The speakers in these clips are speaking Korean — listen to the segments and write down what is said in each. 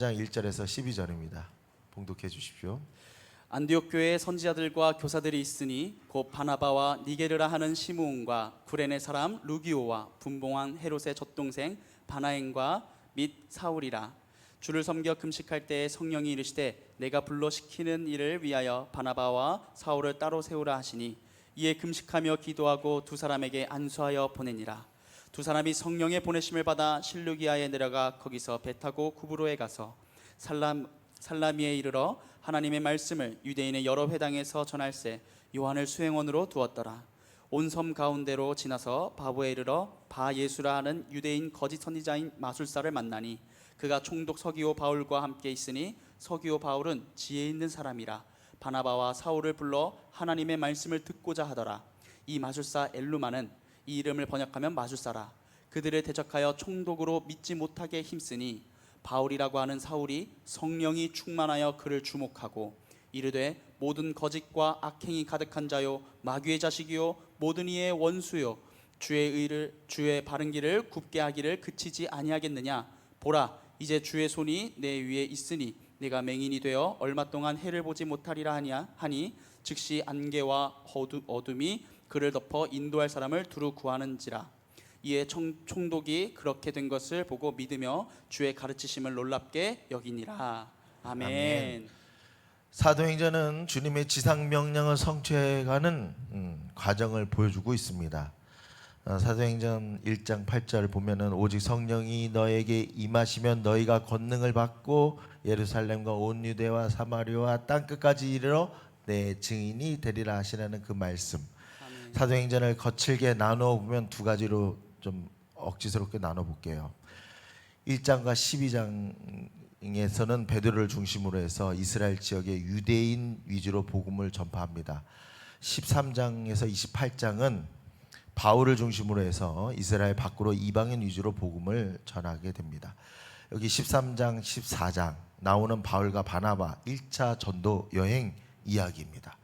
장 1절에서 12절입니다. 봉독해 주십시오. 안디옥 교회에 선지자들과 교사들이 있으니 곧 바나바와 니게르라 하는 시므온과 구레네 사람 루기오와 분봉한 헤롯의 젖동생 바나행과 및 사울이라. 주를 섬겨 금식할 때에 성령이 이르시되 내가 불러 시키는 일을 위하여 바나바와 사울을 따로 세우라 하시니 이에 금식하며 기도하고 두 사람에게 안수하여 보내니라. 두 사람이 성령의 보내심을 받아 실루기아에 내려가 거기서 배 타고 구브로에 가서 살라미에 이르러 하나님의 말씀을 유대인의 여러 회당에서 전할세 요한을 수행원으로 두었더라. 온 섬 가운데로 지나서 바보에 이르러 바 예수라 하는 유대인 거짓 선지자인 마술사를 만나니 그가 총독 서기오 바울과 함께 있으니 서기오 바울은 지혜 있는 사람이라. 바나바와 사울을 불러 하나님의 말씀을 듣고자 하더라. 이 마술사 엘루마는 이 이름을 번역하면 마술사라. 그들을 대적하여 총독으로 믿지 못하게 힘쓰니 바울이라고 하는 사울이 성령이 충만하여 그를 주목하고 이르되 모든 거짓과 악행이 가득한 자요 마귀의 자식이요 모든 이의 원수요 주의 바른 길을 굽게 하기를 그치지 아니하겠느냐. 보라 이제 주의 손이 내 위에 있으니 내가 맹인이 되어 얼마 동안 해를 보지 못하리라 하니 즉시 안개와 어둠이 그를 덮어 인도할 사람을 두루 구하는지라. 이에 총독이 그렇게 된 것을 보고 믿으며 주의 가르치심을 놀랍게 여기니라. 아멘. 아멘. 사도행전은 주님의 지상 명령을 성취해가는 과정을 보여주고 있습니다. 사도행전 1장 8절을 보면은 오직 성령이 너에게 임하시면 너희가 권능을 받고 예루살렘과 온 유대와 사마리아와 땅 끝까지 이르러 내 증인이 되리라 하시라는 그 말씀. 아멘. 사도행전을 거칠게 나누어 보면 두 가지로 좀 억지스럽게 나눠 볼게요. 1장과 12장에서는 베드로를 중심으로 해서 이스라엘 지역의 유대인 위주로 복음을 전파합니다. 13장에서 28장은 바울을 중심으로 해서 이스라엘 밖으로 이방인 위주로 복음을 전하게 됩니다. 여기 13장, 14장 나오는 바울과 바나바 1차 전도 여행 이야기입니다.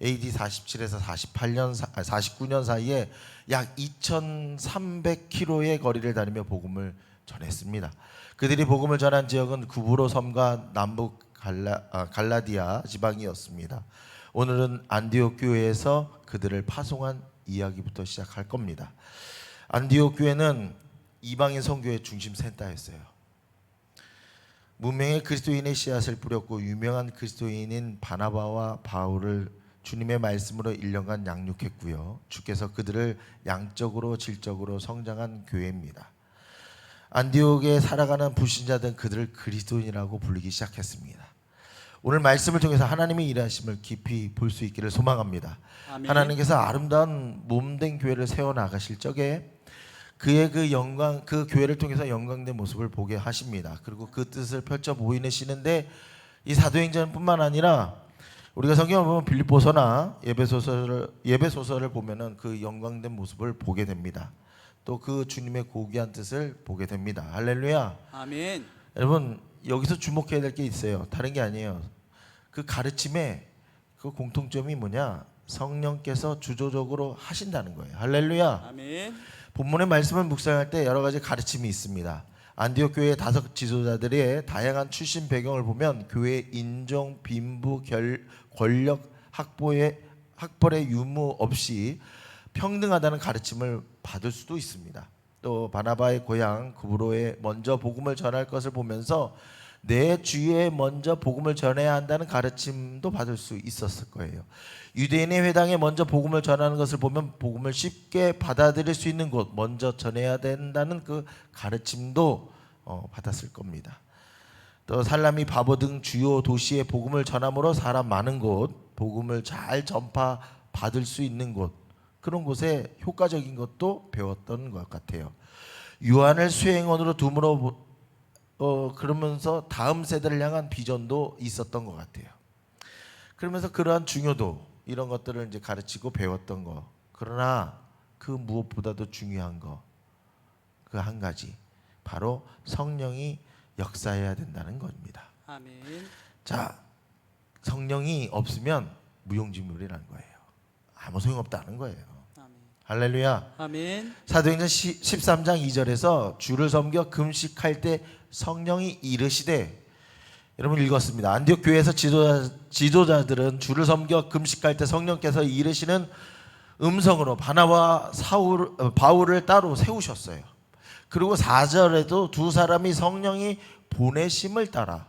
AD 47에서 49년 사이에 약 2,300km의 거리를 다니며 복음을 전했습니다. 그들이 복음을 전한 지역은 구브로 섬과 남북 갈라디아 지방이었습니다. 오늘은 안디옥 교회에서 그들을 파송한 이야기부터 시작할 겁니다. 안디옥 교회는 이방인 선교의 중심 센터였어요. 무명의 그리스도인의 씨앗을 뿌렸고 유명한 그리스도인인 바나바와 바울을 주님의 말씀으로 1년간 양육했고요. 주께서 그들을 양적으로 질적으로 성장한 교회입니다. 안디옥에 살아가는 불신자들은 그들을 그리스도인이라고 부르기 시작했습니다. 오늘 말씀을 통해서 하나님의 일하심을 깊이 볼 수 있기를 소망합니다. 아멘. 하나님께서 아름다운 몸된 교회를 세워나가실 적에 그의 그 영광, 그 교회를 통해서 영광된 모습을 보게 하십니다. 그리고 그 뜻을 펼쳐 보이시는데 이 사도행전뿐만 아니라 우리가 성경을 보면 빌립보서나 예배소설을 보면은 그 영광된 모습을 보게 됩니다. 또 그 주님의 고귀한 뜻을 보게 됩니다. 할렐루야. 아멘. 여러분 여기서 주목해야 될 게 있어요. 다른 게 아니에요. 그 가르침의 그 공통점이 뭐냐? 성령께서 주도적으로 하신다는 거예요. 할렐루야. 아멘. 본문의 말씀을 묵상할 때 여러 가지 가르침이 있습니다. 안디옥 교회의 5 지도자들의 다양한 출신 배경을 보면 교회의 인종, 빈부, 권력, 학벌의 유무 없이 평등하다는 가르침을 받을 수도 있습니다. 또 바나바의 고향 구브로에 먼저 복음을 전할 것을 보면서 내 주위에 먼저 복음을 전해야 한다는 가르침도 받을 수 있었을 거예요. 유대인의 회당에 먼저 복음을 전하는 것을 보면 복음을 쉽게 받아들일 수 있는 곳 먼저 전해야 된다는 그 가르침도 받았을 겁니다. 또 살라미, 바보 등 주요 도시에 복음을 전함으로 사람 많은 곳, 복음을 잘 전파 받을 수 있는 곳, 그런 곳에 효과적인 것도 배웠던 것 같아요. 요한을 수행원으로 둠으로 그러면서 다음 세대를 향한 비전도 있었던 것 같아요. 그러면서 그러한 중요도 이런 것들을 이제 가르치고 배웠던 거. 그러나 그 무엇보다도 중요한 거, 그 한 가지, 바로 성령이 역사해야 된다는 겁니다. 아멘. 자, 성령이 없으면 무용지물이라는 거예요. 아무 소용없다는 거예요. 아멘. 할렐루야. 아멘. 사도행전 13장 2절에서 주를 섬겨 금식할 때 성령이 이르시되 여러분 읽었습니다. 안디옥 교회에서 지도자들은 주를 섬겨 금식할 때 성령께서 이르시는 음성으로 바나바와 바울을 따로 세우셨어요. 그리고 4절에도 두 사람이 성령이 보내심을 따라,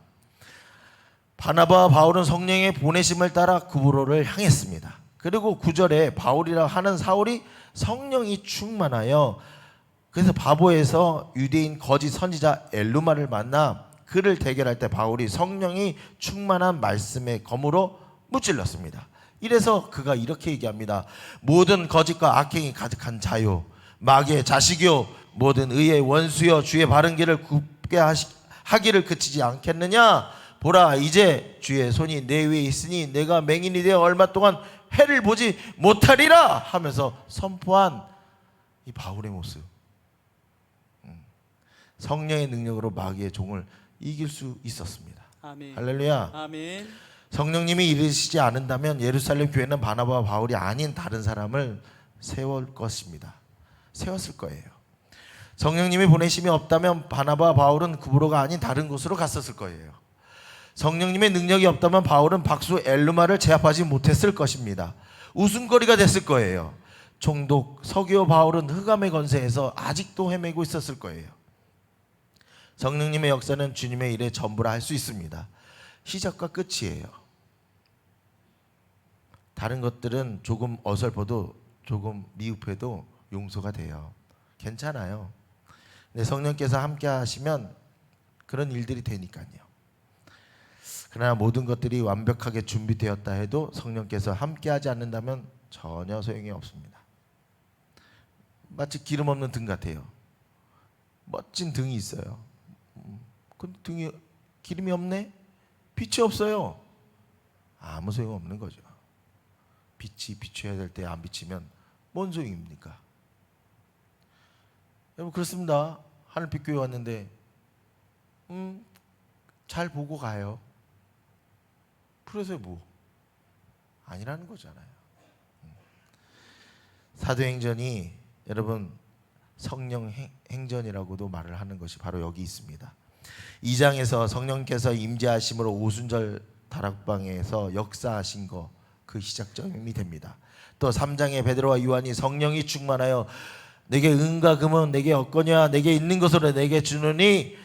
바나바와 바울은 성령의 보내심을 따라 구브로를 향했습니다. 그리고 9절에 바울이라 하는 사울이 성령이 충만하여, 그래서 바보에서 유대인 거짓 선지자 엘루마를 만나 그를 대결할 때 바울이 성령이 충만한 말씀의 검으로 무찔렀습니다. 이래서 그가 이렇게 얘기합니다. 모든 거짓과 악행이 가득한 자요, 마귀의 자식이요, 모든 의의 원수여, 주의 바른 길을 굽게 하기를 그치지 않겠느냐. 보라, 이제 주의 손이 내 위에 있으니 내가 맹인이 되어 얼마 동안 해를 보지 못하리라 하면서 선포한 이 바울의 모습. 성령의 능력으로 마귀의 종을 이길 수 있었습니다. 아멘. 할렐루야. 아멘. 성령님이 이르시지 않는다면 예루살렘 교회는 바나바와 바울이 아닌 다른 사람을 세울 것입니다. 세웠을 거예요. 성령님이 보내심이 없다면 바나바와 바울은 구브로가 아닌 다른 곳으로 갔었을 거예요. 성령님의 능력이 없다면 바울은 박수 엘루마를 제압하지 못했을 것입니다. 웃음거리가 됐을 거예요. 총독 서기오 바울은 흑암의 권세에서 아직도 헤매고 있었을 거예요. 성령님의 역사는 주님의 일의 전부라 할 수 있습니다. 시작과 끝이에요. 다른 것들은 조금 어설퍼도, 조금 미흡해도 용서가 돼요. 괜찮아요. 근데 성령께서 함께 하시면 그런 일들이 되니까요. 그러나 모든 것들이 완벽하게 준비되었다 해도 성령께서 함께 하지 않는다면 전혀 소용이 없습니다. 마치 기름 없는 등 같아요. 멋진 등이 있어요. 근데 등에 기름이 없네? 빛이 없어요. 아무 소용 없는 거죠. 빛이 비춰야 될 때 안 비치면 뭔 소용입니까? 여러분, 그렇습니다. 하늘빛 교회 왔는데 잘 보고 가요. 그래서 뭐 아니라는 거잖아요. 사도행전이 여러분 성령 행전이라고도 말을 하는 것이 바로 여기 있습니다. 2장에서 성령께서 임재하심으로 오순절 다락방에서 역사하신 거, 그 시작점이 됩니다. 또 3장에 베드로와 요한이 성령이 충만하여 내게 은과 금은 내게 없거니와 내게 있는 것으로 내게 주느니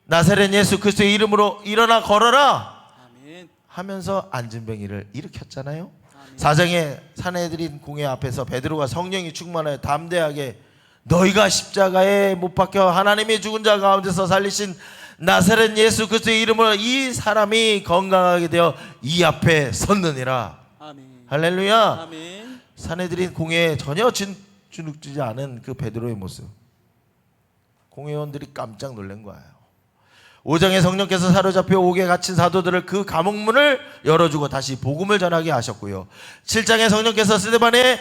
나사렛 예수 그리스도의 이름으로 일어나 걸어라 아멘. 하면서 안진뱅이를 일으켰잖아요. 아멘. 4장에 사내들인 공회 앞에서 베드로가 성령이 충만하여 담대하게 너희가 십자가에 못 박혀 하나님이 죽은 자 가운데서 살리신 나사렛 예수 그리스도의 이름으로 이 사람이 건강하게 되어 이 앞에 섰느니라. 아멘. 할렐루야. 아멘. 사내들인 공회에 전혀 주눅지지 않은 그 베드로의 모습, 공회원들이 깜짝 놀란 거예요. 5장에 성령께서 사로잡혀 옥에 갇힌 사도들을 그 감옥문을 열어주고 다시 복음을 전하게 하셨고요. 7장에 성령께서 스데반의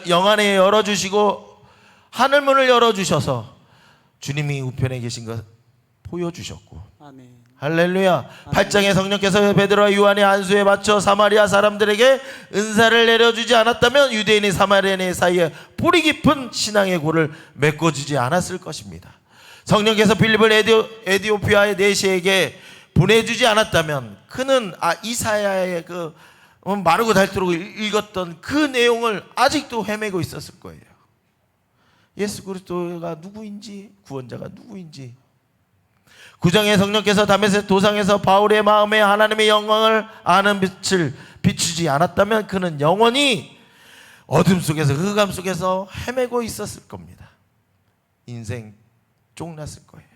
영안에 열어주시고 하늘문을 열어주셔서 주님이 우편에 계신 것 보여주셨고, 아멘. 할렐루야. 8장에 성령께서 베드로와 요한의 안수에 맞춰 사마리아 사람들에게 은사를 내려주지 않았다면 유대인이 사마리아인 사이에 뿌리 깊은 신앙의 골을 메꿔주지 않았을 것입니다. 성령께서 빌립을 에디오피아의 내시에게 보내주지 않았다면 그는 이사야의 그 마르고 닳도록 읽었던 그 내용을 아직도 헤매고 있었을 거예요. 예수 그리스도가 누구인지, 구원자가 누구인지. 9장에 성령께서 다메섹 도상에서 바울의 마음에 하나님의 영광을 아는 빛을 비추지 않았다면 그는 영원히 어둠 속에서, 흑암 속에서 헤매고 있었을 겁니다. 인생 쫑났을 거예요.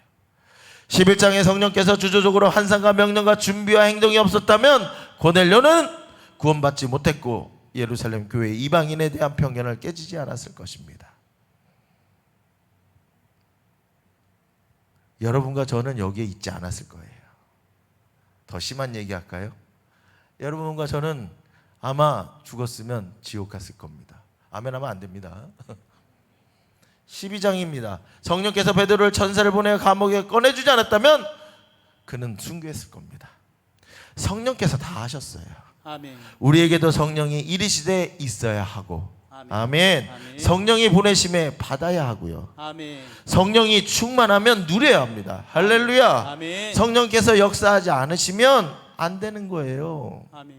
11장에 성령께서 주조적으로 환상과 명령과 준비와 행동이 없었다면 고넬료는 구원받지 못했고 예루살렘 교회 이방인에 대한 편견을 깨지지 않았을 것입니다. 여러분과 저는 여기에 있지 않았을 거예요. 더 심한 얘기할까요? 여러분과 저는 아마 죽었으면 지옥 갔을 겁니다. 아멘 하면 안 됩니다. 12장입니다. 성령께서 베드로를 천사를 보내 감옥에 꺼내주지 않았다면 그는 순교했을 겁니다. 성령께서 다 하셨어요. 아멘. 우리에게도 성령이 이르시되 있어야 하고, 아멘. 아멘. 성령이 보내심에 받아야 하고요. 아멘. 성령이 충만하면 누려야 합니다. 할렐루야. 아멘. 성령께서 역사하지 않으시면 안 되는 거예요. 아멘.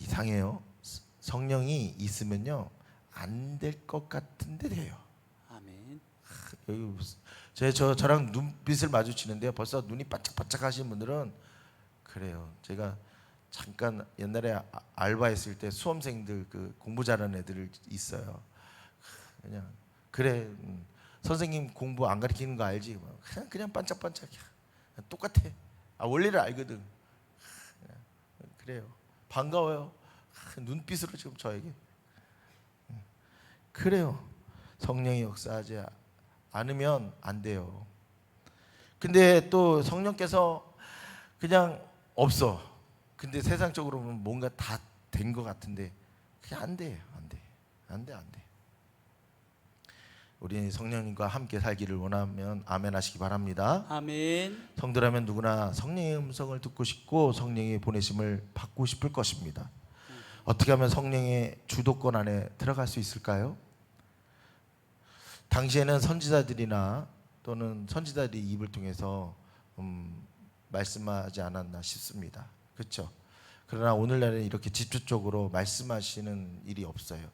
이상해요. 성령이 있으면요 안 될 것 같은데 돼요. 아멘. 여기 저랑 눈빛을 마주치는데요. 벌써 눈이 반짝반짝 하시는 분들은 그래요. 제가 잠깐 옛날에 알바했을 때 수험생들 그 공부 잘하는 애들 있어요. 그냥 그래 선생님 공부 안 가르치는 거 알지? 그냥 반짝반짝이야. 똑같아. 원리를 알거든. 그래요. 반가워요. 눈빛으로 지금 저에게 그래요. 성령이 역사하지 않으면 안 돼요. 근데 또 성령께서 그냥 없어. 근데 세상적으로 보면 뭔가 다 된 것 같은데 그게 안 돼. 안 돼. 우리 성령님과 함께 살기를 원하면 아멘 하시기 바랍니다. 아멘. 성도라면 누구나 성령의 음성을 듣고 싶고 성령의 보내심을 받고 싶을 것입니다. 어떻게 하면 성령의 주도권 안에 들어갈 수 있을까요? 당시에는 선지자들이나 또는 선지자들이 입을 통해서 말씀하지 않았나 싶습니다. 그렇죠? 그러나 오늘날은 이렇게 집중적으로 말씀하시는 일이 없어요.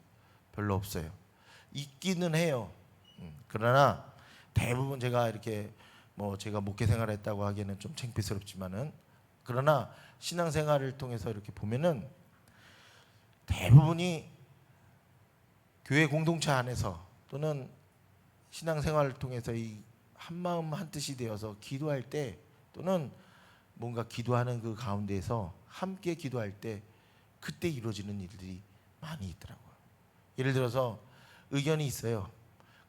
별로 없어요. 있기는 해요. 그러나 대부분 제가 이렇게 제가 목회 생활을 했다고 하기에는 좀 창피스럽지만은 그러나 신앙생활을 통해서 이렇게 보면은 대부분이 교회 공동체 안에서 또는 신앙생활을 통해서 이 한마음 한뜻이 되어서 기도할 때 또는 뭔가 기도하는 그 가운데에서 함께 기도할 때 그때 이루어지는 일들이 많이 있더라고요. 예를 들어서 의견이 있어요.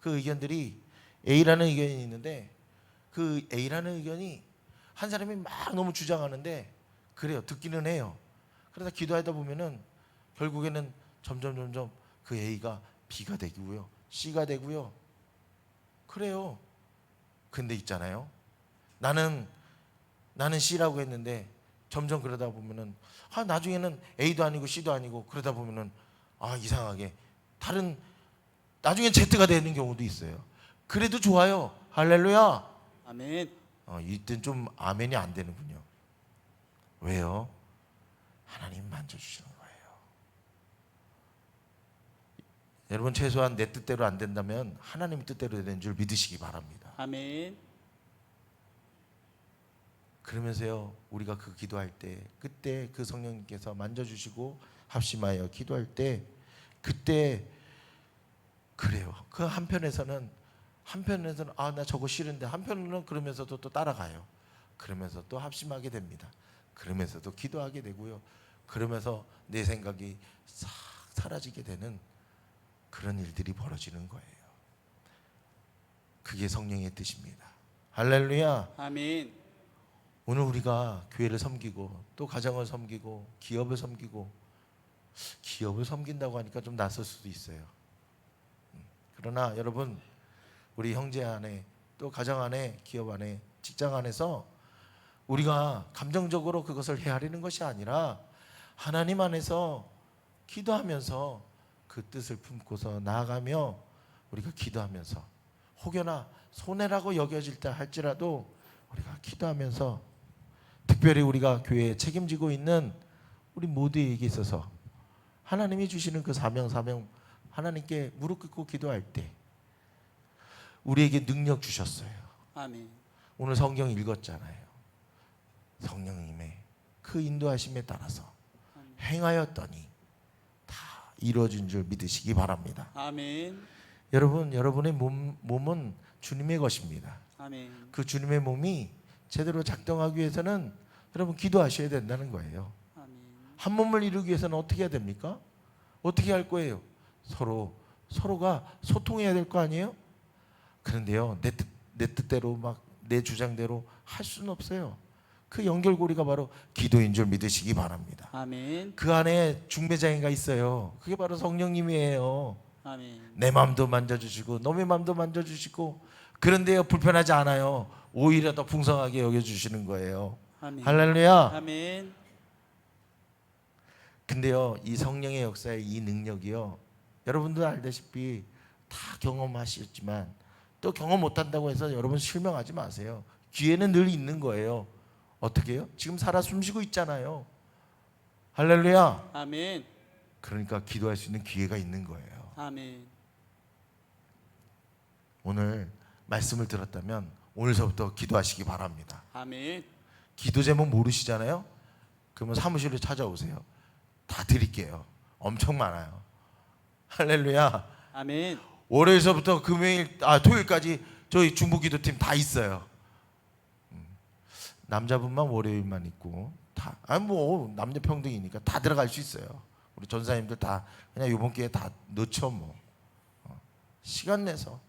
그 의견들이 A라는 의견이 있는데 그 A라는 의견이 한 사람이 막 너무 주장하는데 그래요. 듣기는 해요. 그러다 기도하다 보면은 결국에는 점점 그 A가 B가 되고요. C가 되고요. 그래요. 근데 있잖아요. 나는 C라고 했는데 점점 그러다 보면은 나중에는 A도 아니고 C도 아니고 그러다 보면은 이상하게 다른 나중엔 Z가 되는 경우도 있어요. 그래도 좋아요. 할렐루야. 아멘. 이땐 좀 아멘이 안 되는군요. 왜요? 하나님 만져주시는 거예요. 여러분 최소한 내 뜻대로 안 된다면 하나님 뜻대로 되는 줄 믿으시기 바랍니다. 아멘. 그러면서요 우리가 그 기도할 때 그때 그 성령님께서 만져주시고 합심하여 기도할 때 그때 그래요. 그 한편에서는 나 저거 싫은데 한편으로는 그러면서도 또 따라가요. 그러면서 또 합심하게 됩니다. 그러면서도 기도하게 되고요. 그러면서 내 생각이 싹 사라지게 되는 그런 일들이 벌어지는 거예요. 그게 성령의 뜻입니다. 할렐루야. 아멘. 오늘 우리가 교회를 섬기고 또 가정을 섬기고 기업을 섬기고 기업을 섬긴다고 하니까 좀 낯설 수도 있어요. 그러나 여러분 우리 형제 안에 또 가정 안에 기업 안에 직장 안에서 우리가 감정적으로 그것을 헤아리는 것이 아니라 하나님 안에서 기도하면서 그 뜻을 품고서 나아가며 우리가 기도하면서 혹여나 손해라고 여겨질 때 할지라도 우리가 기도하면서 특별히 우리가 교회에 책임지고 있는 우리 모두에게 있어서 하나님이 주시는 그 사명 하나님께 무릎 꿇고 기도할 때 우리에게 능력 주셨어요. 아멘. 오늘 성경 읽었잖아요. 성령님의 그 인도하심에 따라서 행하였더니 다 이루어진 줄 믿으시기 바랍니다. 아멘. 여러분의 몸은 주님의 것입니다. 아멘. 그 주님의 몸이 제대로 작동하기 위해서는 여러분 기도하셔야 된다는 거예요. 아멘. 한 몸을 이루기 위해서는 어떻게 해야 됩니까? 어떻게 할 거예요? 서로가 소통해야 될 거 아니에요? 그런데요, 내 뜻대로 막 내 주장대로 할 수는 없어요. 그 연결고리가 바로 기도인 줄 믿으시기 바랍니다. 아멘. 그 안에 중매자인가 있어요. 그게 바로 성령님이에요. 아멘. 내 마음도 만져주시고 너의 마음도 만져주시고 그런데요 불편하지 않아요. 오히려 더 풍성하게 여겨주시는 거예요. 아멘. 할렐루야. 아멘. 근데요, 이 성령의 역사의 이 능력이요, 여러분들 알다시피 다 경험하셨지만 또 경험 못한다고 해서 여러분 실망하지 마세요. 기회는 늘 있는 거예요. 어떻게 해요? 지금 살아 숨쉬고 있잖아요. 할렐루야. 아멘. 그러니까 기도할 수 있는 기회가 있는 거예요. 아멘. 오늘 말씀을 들었다면 오늘서부터 기도하시기 바랍니다. 아멘. 기도 제목 모르시잖아요? 그러면 사무실로 찾아오세요. 다 드릴게요. 엄청 많아요. 할렐루야. 아멘. 월요일서부터 토요일까지 저희 중보기도팀 다 있어요. 남자분만 월요일만 있고 다 남녀 평등이니까 다 들어갈 수 있어요. 우리 전사님들 다 그냥 이번 기회에 다 넣죠 뭐. 시간 내서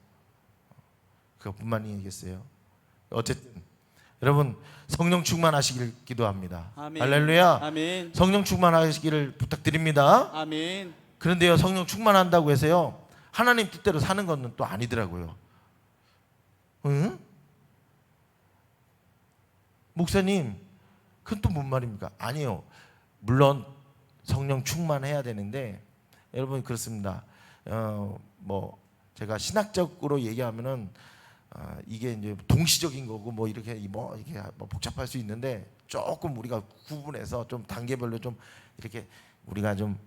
그것뿐만이겠어요. 어쨌든 여러분 성령 충만하시길 기도합니다. 아멘. 할렐루야. 아멘. 성령 충만하시기를 부탁드립니다. 아멘. 그런데요, 성령 충만한다고 해서요 하나님 뜻대로 사는 것은 또 아니더라고요. 응? 목사님, 그건 또 뭔 말입니까? 아니요. 물론 성령 충만해야 되는데 여러분 그렇습니다. 뭐 제가 신학적으로 얘기하면은 이게 이제 동시적인 거고 뭐 이렇게 뭐 복잡할 수 있는데 조금 우리가 구분해서 좀 단계별로 좀 이렇게 우리가 좀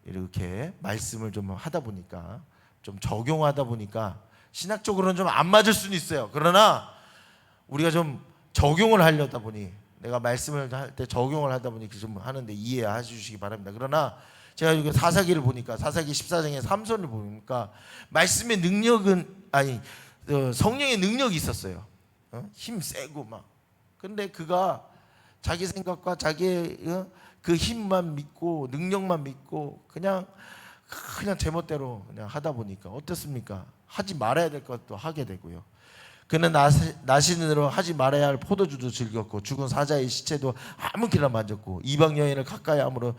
이렇게 말씀을 좀 하다 보니까 좀 적용하다 보니까 신학적으로는 좀 안 맞을 수는 있어요. 그러나 우리가 좀 적용을 하려다 보니 내가 말씀을 할 때 적용을 하다 보니 좀 하는데 이해해 주시기 바랍니다. 그러나 제가 이거 사사기를 보니까 사사기 14장의 삼손을 보니까 말씀의 능력은 성령의 능력이 있었어요. 힘 세고 막. 근데 그가 자기 생각과 자기의 그 힘만 믿고 능력만 믿고 그냥 제멋대로 그냥 하다 보니까 어떻습니까? 하지 말아야 될 것도 하게 되고요. 그는 나신으로 하지 말아야 할 포도주도 즐겼고 죽은 사자의 시체도 아무렇게나 만졌고 이방 여인을 가까이 함으로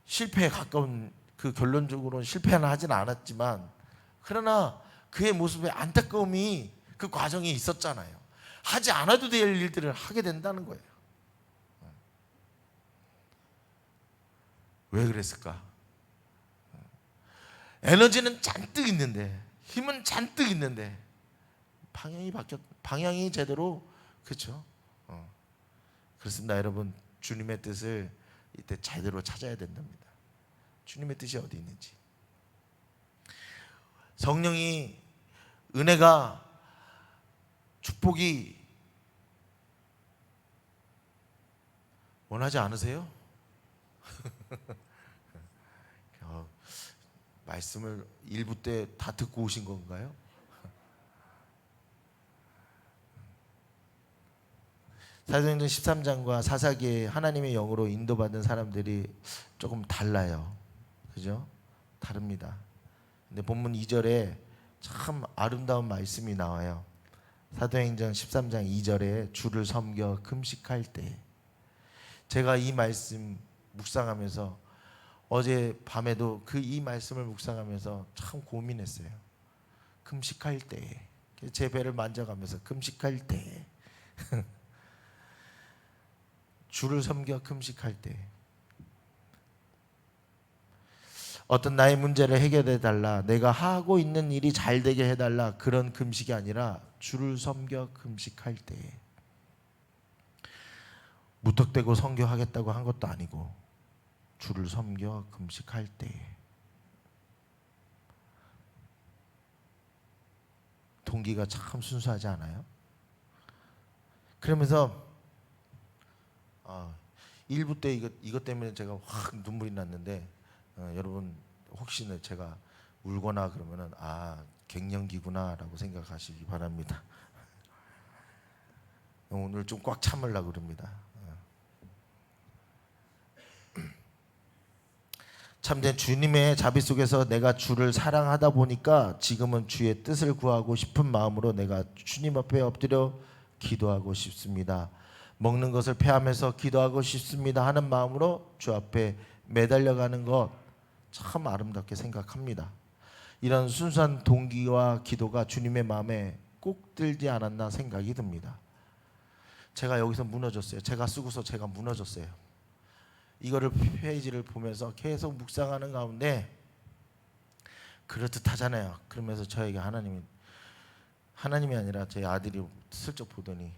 실패에 가까운 그 결론적으로는 실패는 하진 않았지만 그러나 그의 모습에 안타까움이 그 과정에 있었잖아요. 하지 않아도 될 일들을 하게 된다는 거예요. 왜 그랬을까? 에너지는 잔뜩 있는데 힘은 잔뜩 있는데 방향이 제대로 그렇죠? 그렇습니다. 여러분 주님의 뜻을 이때 제대로 찾아야 된답니다. 주님의 뜻이 어디 있는지. 성령이 은혜가 축복이 원하지 않으세요? 말씀을 일부 때 다 듣고 오신 건가요? 사도행전 13장과 사사기에 하나님의 영으로 인도받은 사람들이 조금 달라요. 그죠? 다릅니다. 근데 본문 2절에 참 아름다운 말씀이 나와요. 사도행전 13장 2절에 주를 섬겨 금식할 때. 제가 이 말씀 묵상하면서 어제 밤에도 이 말씀을 묵상하면서 참 고민했어요. 금식할 때. 제 배를 만져가면서 금식할 때. 주를 섬겨 금식할 때. 어떤 나의 문제를 해결해 달라, 내가 하고 있는 일이 잘 되게 해달라, 그런 금식이 아니라 주를 섬겨 금식할 때. 무턱대고 선교하겠다고 한 것도 아니고 주를 섬겨 금식할 때. 동기가 참 순수하지 않아요? 그러면서 일부 때 이것 때문에 제가 확 눈물이 났는데 여러분 혹시나 제가 울거나 그러면은 갱년기구나라고 생각하시기 바랍니다. 오늘 좀 꽉 참으려고 그럽니다. 참된 주님의 자비 속에서 내가 주를 사랑하다 보니까 지금은 주의 뜻을 구하고 싶은 마음으로 내가 주님 앞에 엎드려 기도하고 싶습니다. 먹는 것을 패하면서 기도하고 싶습니다 하는 마음으로 주 앞에 매달려가는 것 참 아름답게 생각합니다. 이런 순수한 동기와 기도가 주님의 마음에 꼭 들지 않았나 생각이 듭니다. 제가 여기서 무너졌어요. 제가 쓰고서 제가 무너졌어요. 이거를 페이지를 보면서 계속 묵상하는 가운데 그럴듯하잖아요. 그러면서 저에게 하나님이 아니라 제 아들이 슬쩍 보더니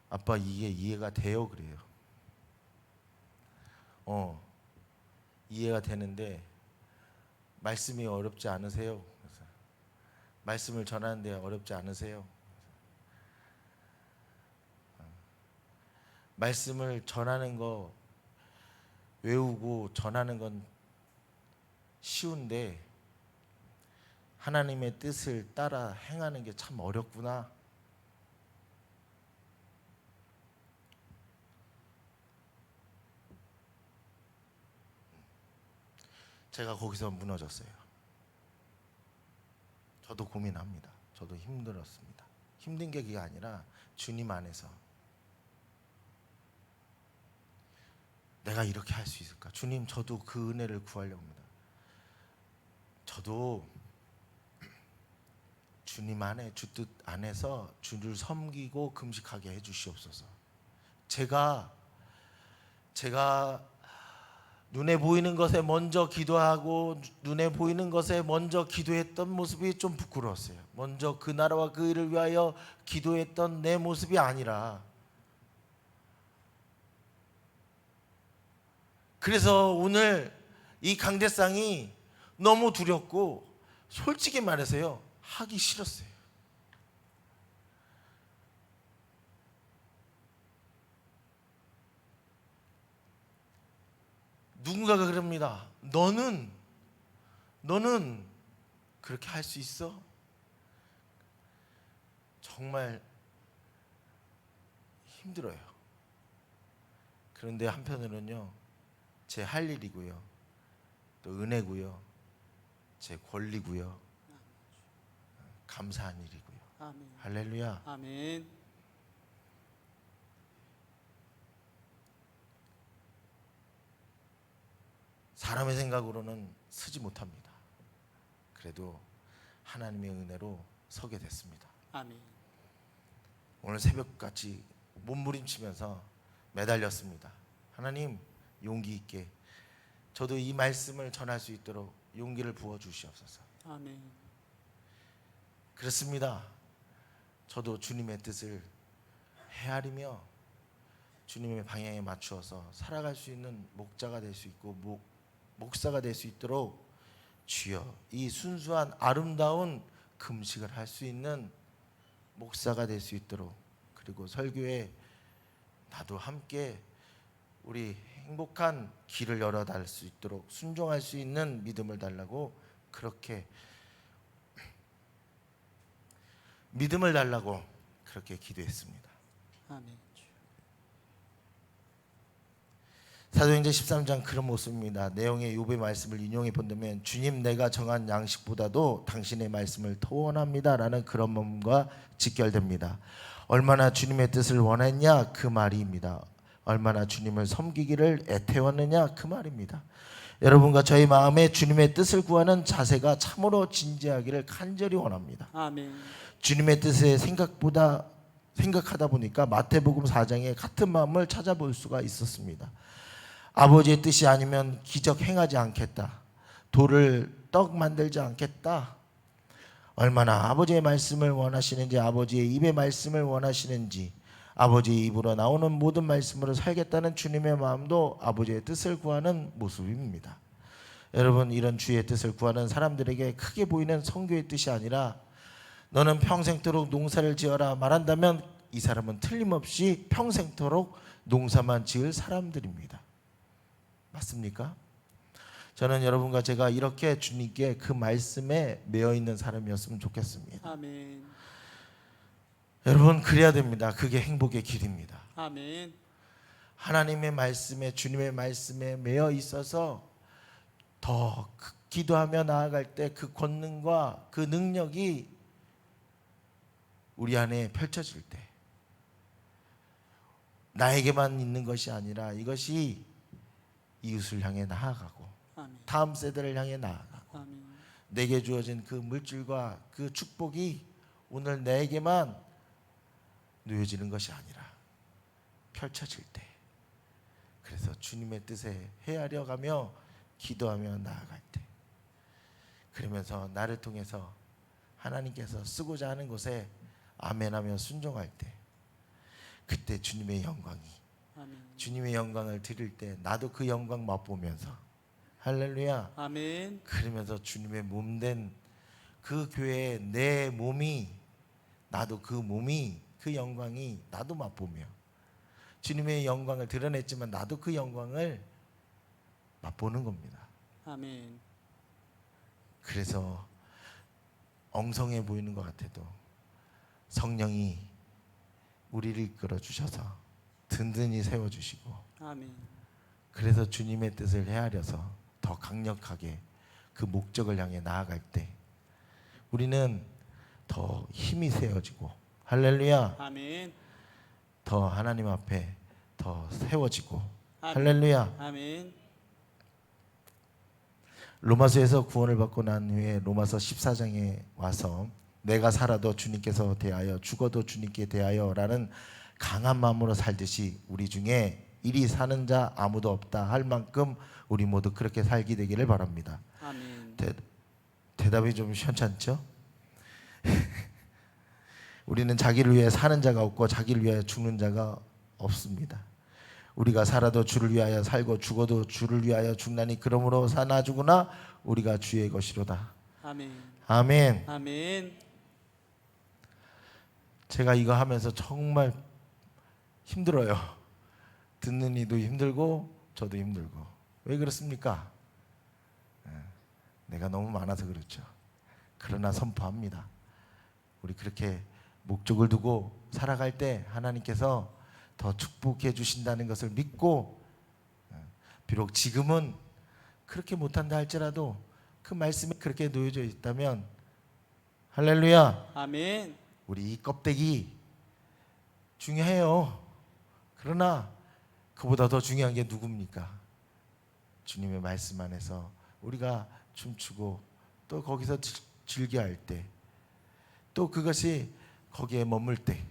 아빠 이게 이해가 돼요 그래요. 이해가 되는데 말씀이 어렵지 않으세요? 그래서 말씀을 전하는데 어렵지 않으세요? 말씀을 전하는 거 외우고 전하는 건 쉬운데 하나님의 뜻을 따라 행하는 게 참 어렵구나. 제가 거기서 무너졌어요. 저도 고민합니다. 저도 힘들었습니다. 힘든 게 그게 아니라 주님 안에서 내가 이렇게 할 수 있을까? 주님, 저도 그 은혜를 구하려고 합니다. 저도 주님 안에, 주 뜻 안에서 주를 섬기고 금식하게 해주시옵소서. 제가 눈에 보이는 것에 먼저 기도하고 눈에 보이는 것에 먼저 기도했던 모습이 좀 부끄러웠어요. 먼저 그 나라와 그 일을 위하여 기도했던 내 모습이 아니라, 그래서 오늘 이 강대상이 너무 두렵고 솔직히 말해서요, 하기 싫었어요. 누군가가 그럽니다. 너는 그렇게 할 수 있어? 정말 힘들어요. 그런데 한편으로는요, 제 할 일이고요, 또 은혜고요, 제 권리고요, 감사한 일이고요. 아멘. 할렐루야. 아멘. 사람의 생각으로는 서지 못합니다. 그래도 하나님의 은혜로 서게 됐습니다. 아멘. 오늘 새벽같이 몸부림치면서 매달렸습니다. 하나님, 용기 있게 저도 이 말씀을 전할 수 있도록 용기를 부어 주시옵소서. 아멘. 그렇습니다. 저도 주님의 뜻을 헤아리며 주님의 방향에 맞추어서 살아갈 수 있는 목자가 될 수 있고 목사가 될 수 있도록 주여, 이 순수한 아름다운 금식을 할 수 있는 목사가 될 수 있도록, 그리고 설교에 나도 함께 우리 행복한 길을 열어달 수 있도록 순종할 수 있는 믿음을 달라고, 그렇게 믿음을 달라고 그렇게 기도했습니다. 아멘. 사도행전 13장 그런 모습입니다. 내용의 욥의 말씀을 인용해 본다면, 주님, 내가 정한 양식보다도 당신의 말씀을 더 원합니다 라는 그런 마음과 직결됩니다. 얼마나 주님의 뜻을 원했냐 그 말입니다. 얼마나 주님을 섬기기를 애태웠느냐 그 말입니다. 여러분과 저희 마음에 주님의 뜻을 구하는 자세가 참으로 진지하기를 간절히 원합니다. 아멘. 주님의 뜻에 생각하다 보니까 마태복음 4장에 같은 마음을 찾아볼 수가 있었습니다. 아버지의 뜻이 아니면 기적 행하지 않겠다. 돌을 떡 만들지 않겠다. 얼마나 아버지의 말씀을 원하시는지, 아버지의 입의 말씀을 원하시는지, 아버지의 입으로 나오는 모든 말씀으로 살겠다는 주님의 마음도 아버지의 뜻을 구하는 모습입니다. 여러분, 이런 주의 뜻을 구하는 사람들에게 크게 보이는 선교의 뜻이 아니라 너는 평생토록 농사를 지어라 말한다면 이 사람은 틀림없이 평생토록 농사만 지을 사람들입니다. 맞습니까? 저는 여러분과 제가 이렇게 주님께 그 말씀에 매여 있는 사람이었으면 좋겠습니다. 아멘. 여러분, 그래야 됩니다. 그게 행복의 길입니다. 아멘. 하나님의 말씀에, 주님의 말씀에 매여 있어서 더 기도하며 나아갈 때 그 권능과 그 능력이 우리 안에 펼쳐질 때, 나에게만 있는 것이 아니라 이것이 이웃을 향해 나아가고 아멘. 다음 세대를 향해 나아가고, 아멘. 내게 주어진 그 물질과 그 축복이 오늘 내게만 놓여지는 것이 아니라 펼쳐질 때, 그래서 주님의 뜻에 헤아려 가며 기도하며 나아갈 때, 그러면서 나를 통해서 하나님께서 쓰고자 하는 곳에 아멘하며 순종할 때, 그때 주님의 영광이, 아멘. 주님의 영광을 드릴 때 나도 그 영광 맛보면서, 할렐루야, 아멘. 그러면서 주님의 몸된 그 교회에 내 몸이, 나도 그 몸이, 그 영광이 나도 맛보며, 주님의 영광을 드러냈지만 나도 그 영광을 맛보는 겁니다. 아멘. 그래서 엉성해 보이는 것 같아도 성령이 우리를 이끌어 주셔서 든든히 세워주시고, 아멘. 그래서 주님의 뜻을 헤아려서 더 강력하게 그 목적을 향해 나아갈 때 우리는 더 힘이 세워지고, 할렐루야, 아멘. 더 하나님 앞에 더 세워지고, 아멘. 할렐루야. 아멘. 로마서에서 구원을 받고 난 후에 로마서 14장에 와서 내가 살아도 주님께서 대하여 죽어도 주님께 대하여 라는 강한 마음으로 살듯이 우리 중에 이리 사는 자 아무도 없다 할 만큼 우리 모두 그렇게 살게 되기를 바랍니다. 아멘. 대답이 좀 시원찮죠? 우리는 자기를 위해 사는 자가 없고 자기를 위하여 죽는 자가 없습니다. 우리가 살아도 주를 위하여 살고 죽어도 주를 위하여 죽나니 그러므로 사나 죽으나 우리가 주의 것이로다. 아멘. 아멘. 아멘. 제가 이거 하면서 정말 힘들어요. 듣는 이도 힘들고 저도 힘들고. 왜 그렇습니까? 내가 너무 많아서 그렇죠. 그러나 선포합니다. 우리 그렇게 목적을 두고 살아갈 때 하나님께서 더 축복해 주신다는 것을 믿고, 비록 지금은 그렇게 못한다 할지라도 그 말씀이 그렇게 놓여져 있다면, 할렐루야, 아멘. 우리 이 껍데기 중요해요. 그러나 그보다 더 중요한 게 누굽니까? 주님의 말씀 안에서 우리가 춤추고 또 거기서 즐겨할 때, 또 그것이 거기에 머물 때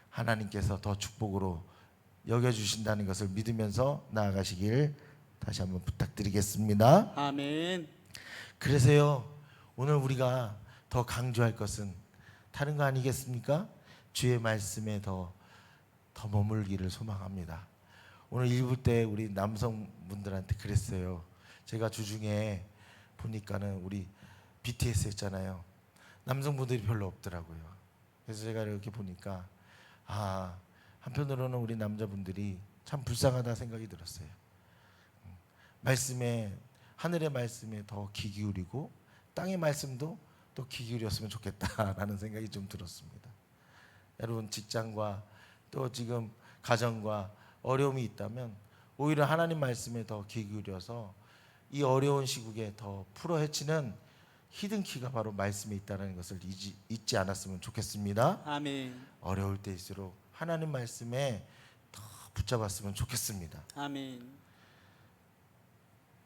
하나님께서 더 축복으로 여겨주신다는 것을 믿으면서 나아가시길 다시 한번 부탁드리겠습니다. 아멘. 그래서요, 오늘 우리가 더 강조할 것은 다른 거 아니겠습니까? 주의 말씀에 더 머물기를 소망합니다. 오늘 일부 때 우리 남성분들한테 그랬어요. 제가 주중에 보니까는 우리 BTS 했잖아요. 남성분들이 별로 없더라고요. 그래서 제가 이렇게 보니까 한편으로는 우리 남자분들이 참 불쌍하다 생각이 들었어요. 말씀에, 하늘의 말씀에 더 귀 기울이고 땅의 말씀도 또 귀 기울였으면 좋겠다라는 생각이 좀 들었습니다. 여러분, 직장과 또 지금 가정과 어려움이 있다면 오히려 하나님 말씀에 더 귀 기울여서 이 어려운 시국에 더 풀어 헤치는 히든키가 바로 말씀에 있다는 것을 잊지 않았으면 좋겠습니다. 아멘. 어려울 때일수록 하나님 말씀에 더 붙잡았으면 좋겠습니다. 아멘.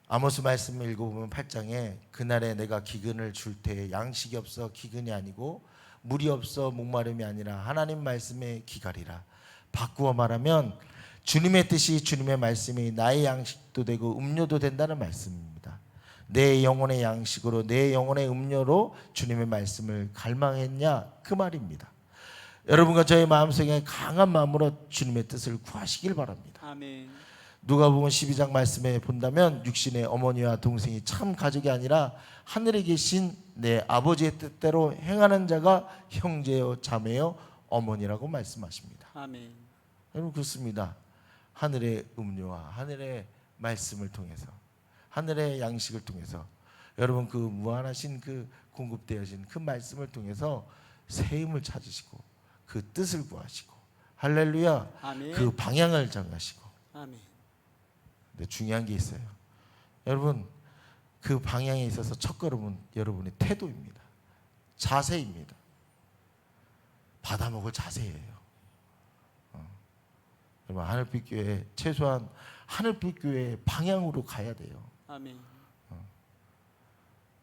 아모스 말씀을 읽어보면 8장에 그날에 내가 기근을 줄 때에 양식이 없어 기근이 아니고 물이 없어 목마름이 아니라 하나님 말씀에 기갈이라. 바꾸어 말하면 주님의 뜻이, 주님의 말씀이 나의 양식도 되고 음료도 된다는 말씀입니다. 내 영혼의 양식으로, 내 영혼의 음료로 주님의 말씀을 갈망했냐, 그 말입니다. 여러분과 저의 마음속에 강한 마음으로 주님의 뜻을 구하시길 바랍니다. 아멘. 누가복음 12장 말씀에 본다면 육신의 어머니와 동생이 참 가족이 아니라 하늘에 계신 내 아버지의 뜻대로 행하는 자가 형제요 자매요 어머니라고 말씀하십니다. 아멘. 여러분, 그렇습니다. 하늘의 음료와 하늘의 말씀을 통해서, 하늘의 양식을 통해서 여러분 그 무한하신 그 공급되어진 그 말씀을 통해서 새 힘을 찾으시고 그 뜻을 구하시고, 할렐루야, 아멘. 그 방향을 정하시고. 아멘. 근데 중요한 게 있어요. 여러분, 그 방향에 있어서 첫걸음은 여러분의 태도입니다. 자세입니다. 받아먹을 자세예요. 여러분, 하늘빛 교회, 최소한 하늘빛 교회의 방향으로 가야 돼요. 아멘.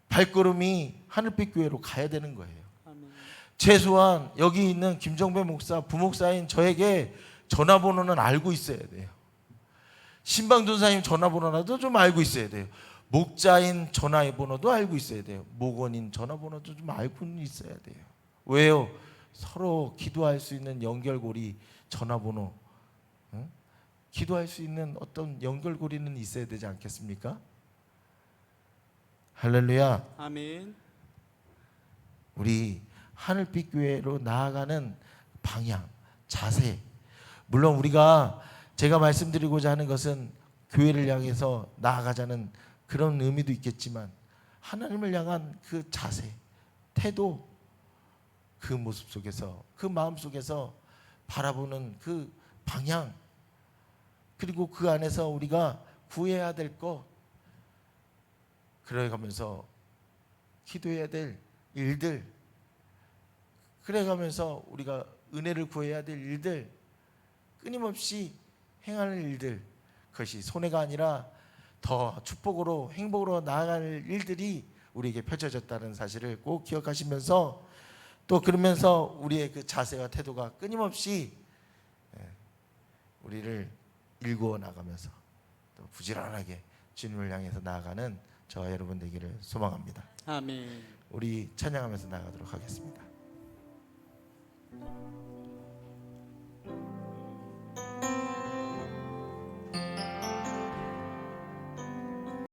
발걸음이 하늘빛 교회로 가야 되는 거예요. 아멘. 최소한 여기 있는 김정배 목사, 부목사인 저에게 전화번호는 알고 있어야 돼요. 신방전사님 전화번호라도 좀 알고 있어야 돼요. 목자인 전화번호도 알고 있어야 돼요. 목원인 전화번호도 좀 알고는 있어야 돼요. 왜요? 서로 기도할 수 있는 연결고리 전화번호, 응? 기도할 수 있는 어떤 연결고리는 있어야 되지 않겠습니까? 할렐루야. 아멘. 우리 하늘빛 교회로 나아가는 방향, 자세. 물론 우리가 제가 말씀드리고자 하는 것은 교회를 향해서 나아가자는 그런 의미도 있겠지만 하나님을 향한 그 자세, 태도, 그 모습 속에서, 그 마음 속에서 바라보는 그 방향, 그리고 그 안에서 우리가 구해야 될 것, 그래가면서 기도해야 될 일들, 그래가면서 우리가 은혜를 구해야 될 일들, 끊임없이 행하는 일들, 그것이 손해가 아니라 더 축복으로 행복으로 나아갈 일들이 우리에게 펼쳐졌다는 사실을 꼭 기억하시면서, 또 그러면서 우리의 그 자세와 태도가 끊임없이 우리를 일구어 나가면서 또 부지런하게 주님을 향해서 나아가는 저와 여러분 되기를 소망합니다. 아멘. 우리 찬양하면서 나아가도록 하겠습니다.